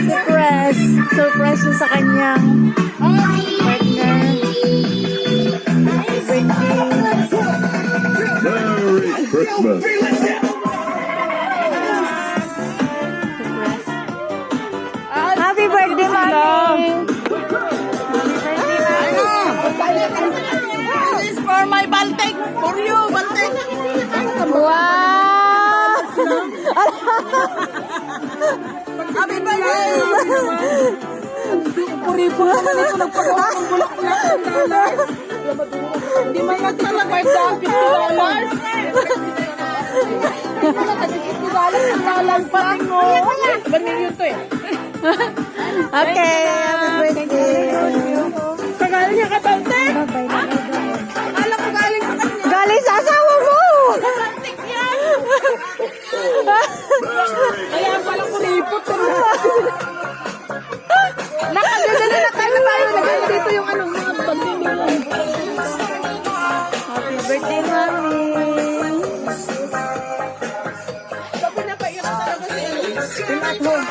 Surprise! Surprise na sa kanyang partner. Happy birthday! Merry Christmas. Happy birthday, Mami! This is for my Baltic. For you, Baltic. Wow! Happy birthday! Puri-puri naman ito nagpagawa ng bulak-bulak ng dollars. Hindi man natin na $5 $50. $50 pati mo. 1 million to eh. Okay, happy birthday! Kagaling niya ka, Baltic? Alam ko galing sa kanya. Galing sa asawa mo! Baltic yan! Kaya pala kuripot. Nakadala na tayo lagay dito yung anong mga banding. Happy birthday, Mami! Sabi na pa, iyak talaga siya. At home.